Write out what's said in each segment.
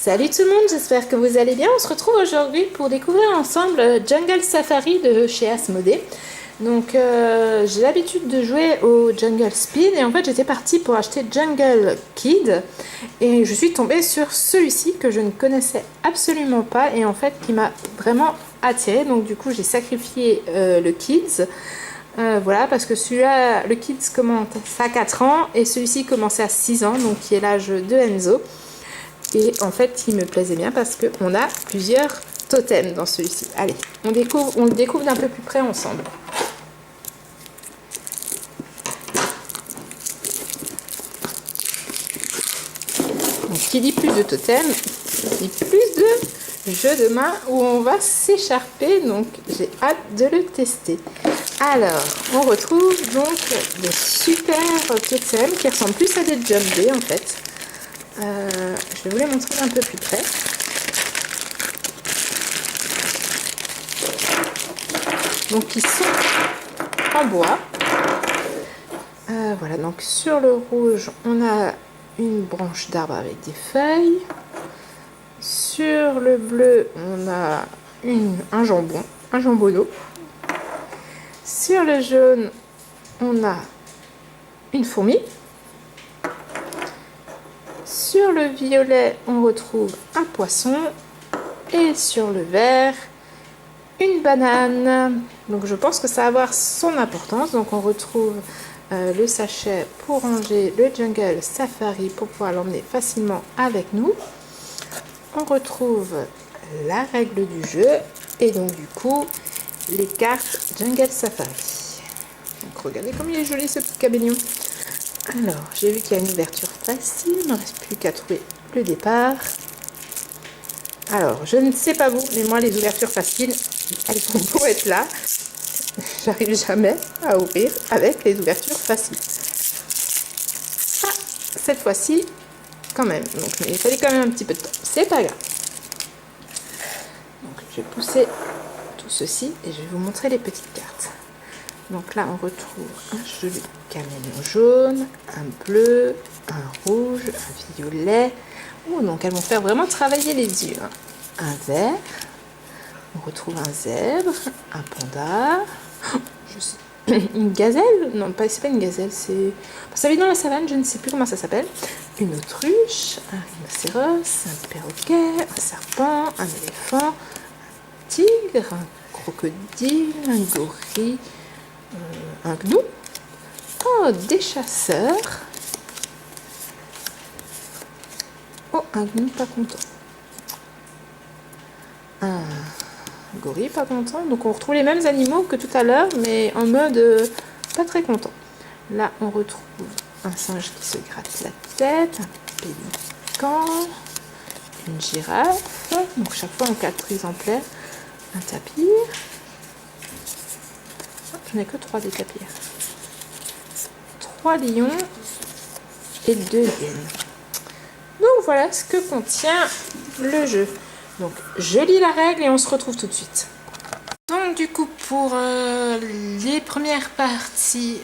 Salut tout le monde, j'espère que vous allez bien. On se retrouve aujourd'hui pour découvrir ensemble Jungle Safari de chez Asmodée. Donc j'ai l'habitude de jouer au Jungle Speed et en fait j'étais partie pour acheter Jungle Kid et je suis tombée sur celui-ci que je ne connaissais absolument pas et en fait qui m'a vraiment attirée. Donc du coup j'ai sacrifié le Kids. Voilà, parce que celui-là, le Kids commence à 4 ans et celui-ci commençait à 6 ans, donc qui est l'âge de Enzo. Et en fait, il me plaisait bien parce qu'on a plusieurs totems dans celui-ci. Allez, on le découvre d'un peu plus près ensemble. Donc, qui dit plus de totems, dit plus de jeux de main où on va s'écharper. Donc, j'ai hâte de le tester. Alors, on retrouve donc des super totems qui ressemblent plus à des jumbés en fait. Je vais vous les montrer un peu plus près. Donc ils sont en bois. Voilà, donc sur le rouge, on a une branche d'arbre avec des feuilles. Sur le bleu, on a un jambon, un jambonneau. Sur le jaune, on a une fourmi. Sur le violet, on retrouve un poisson. Et sur le vert, une banane. Donc je pense que ça va avoir son importance. Donc on retrouve le sachet pour ranger le Jungle Safari pour pouvoir l'emmener facilement avec nous. On retrouve la règle du jeu et donc du coup les cartes Jungle Safari. Donc regardez comme il est joli ce petit caméléon. Alors j'ai vu qu'il y a une ouverture facile, il ne me reste plus qu'à trouver le départ. Alors je ne sais pas vous, mais moi les ouvertures faciles, elles sont pour être là. J'arrive jamais à ouvrir avec les ouvertures faciles. Ah, cette fois-ci, quand même. Donc il fallait quand même un petit peu de temps. C'est pas grave. Donc je vais pousser tout ceci et je vais vous montrer les petites cartes. Donc là on retrouve un joli caméléon jaune, un bleu, un rouge, un violet. Oh, donc elles vont faire vraiment travailler les yeux. Un vert. On retrouve un zèbre, un panda. Une gazelle? Non, c'est pas une gazelle, c'est... Ça vit dans la savane, je ne sais plus comment ça s'appelle. Une autruche, un rhinocéros, un perroquet, un serpent, un éléphant, un tigre, un crocodile, un gorille, un gnou. Oh, des chasseurs. Oh, un gnou pas content. Un gorille pas content. Donc on retrouve les mêmes animaux que tout à l'heure, mais en mode pas très content. Là on retrouve un singe qui se gratte la tête, un pélican, une girafe, donc chaque fois en 4 exemplaires, un tapir. Je n'ai que 3 des tapirs. 3 lions et 2 hyènes. Donc voilà ce que contient le jeu. Donc je lis la règle et on se retrouve tout de suite. Donc du coup pour les premières parties,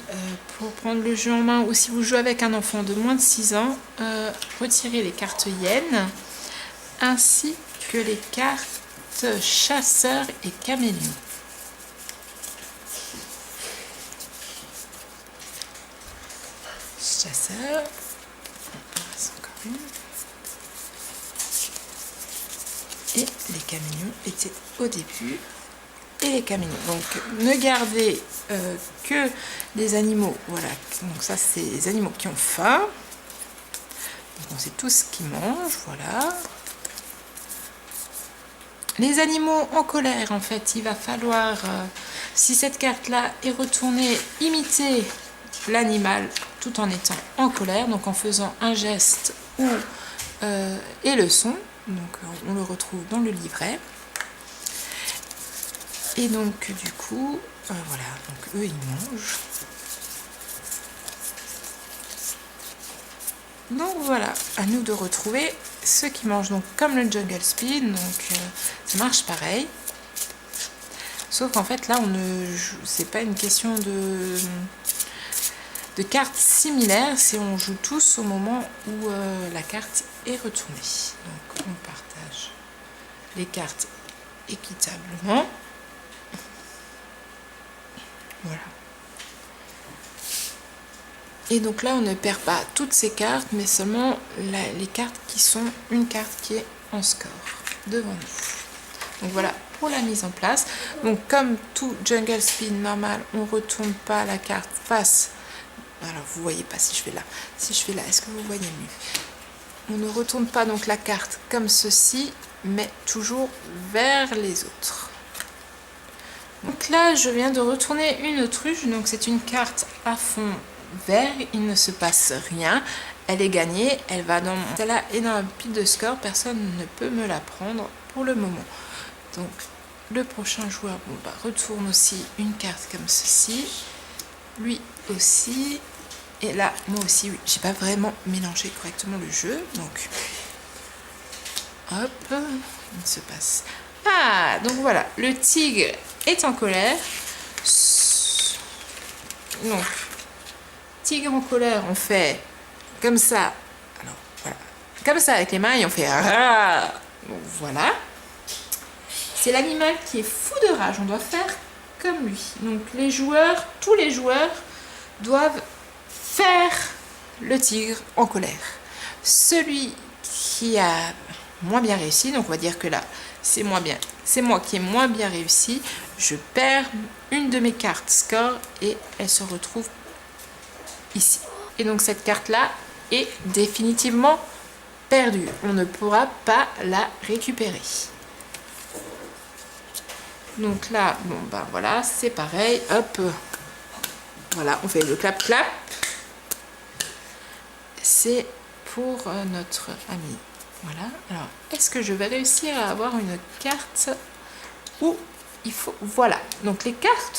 pour prendre le jeu en main ou si vous jouez avec un enfant de moins de 6 ans, retirez les cartes hyènes ainsi que les cartes chasseurs et caméléons. Chasseur, on passe encore une. Et les caméléons étaient au début. Et les caméléons. Donc ne gardez que des animaux. Voilà. Donc ça c'est les animaux qui ont faim. Donc on sait tout ce qu'ils mangent. Voilà. Les animaux en colère, en fait, il va falloir, si cette carte-là est retournée, imiter l'animal tout en étant en colère. Donc en faisant un geste ou et le son. Donc on le retrouve dans le livret. Et donc du coup, voilà, donc eux ils mangent. Donc voilà, à nous de retrouver ceux qui mangent. Donc comme le Jungle Speed, donc ça marche pareil. Sauf qu'en fait là on ne joue, c'est pas une question de cartes similaires, c'est on joue tous au moment où la carte est retournée. Donc On partage les cartes équitablement. Voilà. Et donc là, on ne perd pas toutes ces cartes, mais seulement les cartes qui sont une carte qui est en score devant nous. Donc voilà pour la mise en place. Donc comme tout jungle spin normal, on ne retourne pas la carte face. Alors vous voyez pas si je fais là. Si je fais là, est-ce que vous voyez mieux? On ne retourne pas donc la carte comme ceci, mais toujours vers les autres. Donc là, je viens de retourner une autruche. Donc c'est une carte à fond vert, il ne se passe rien, elle est gagnée, elle va dans celle-là et dans la pile de score, personne ne peut me la prendre pour le moment. Donc le prochain joueur retourne aussi une carte comme ceci, lui aussi, et là moi aussi, oui, j'ai pas vraiment mélangé correctement le jeu, donc hop, il se passe. Ah, donc voilà, le tigre est en colère. Donc tigre en colère, on fait comme ça. Alors, voilà. Comme ça avec les mains et on fait ah. Bon, voilà. C'est l'animal qui est fou de rage. On doit faire comme lui. Donc les joueurs, tous les joueurs doivent faire le tigre en colère. Celui qui a moins bien réussi, donc on va dire que là c'est moins bien, c'est moi qui ai moins bien réussi, je perds une de mes cartes score et elle se retrouve ici. Et donc cette carte là est définitivement perdue, on ne pourra pas la récupérer. Donc là, bon ben voilà, c'est pareil, hop, voilà, on fait le clap clap, c'est pour notre ami. Voilà, alors est-ce que je vais réussir à avoir une carte où il faut, voilà, donc les cartes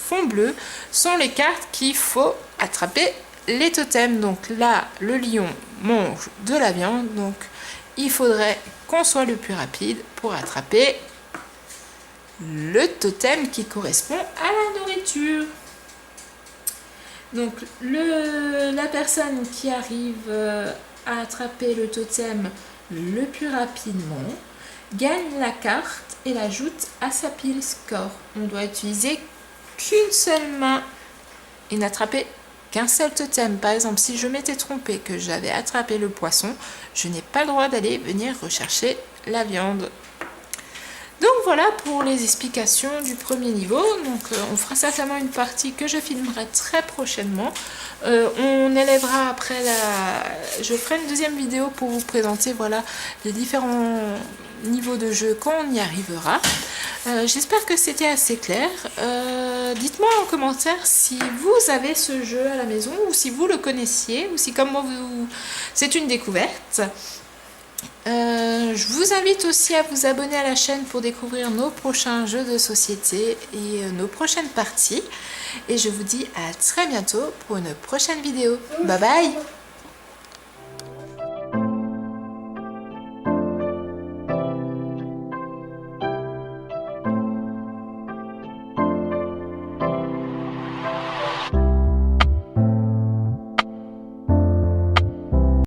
fond bleu sont les cartes qu'il faut attraper les totems. Donc là, le lion mange de la viande, donc il faudrait qu'on soit le plus rapide pour attraper le totem qui correspond à la nourriture. Donc la personne qui arrive à attraper le totem le plus rapidement gagne la carte et l'ajoute à sa pile score. On doit utiliser qu'une seule main et n'attraper qu'un seul totem. Par exemple, si je m'étais trompée que j'avais attrapé le poisson, je n'ai pas le droit d'aller venir rechercher la viande. Donc voilà pour les explications du premier niveau. Donc on fera certainement une partie que je filmerai très prochainement. On élèvera après je ferai une deuxième vidéo pour vous présenter voilà les différents niveaux de jeu quand on y arrivera. J'espère que c'était assez clair. Dites-moi en commentaire si vous avez ce jeu à la maison ou si vous le connaissiez ou si comme moi c'est une découverte. Je vous invite aussi à vous abonner à la chaîne pour découvrir nos prochains jeux de société et nos prochaines parties. Et je vous dis à très bientôt pour une prochaine vidéo. Bye bye!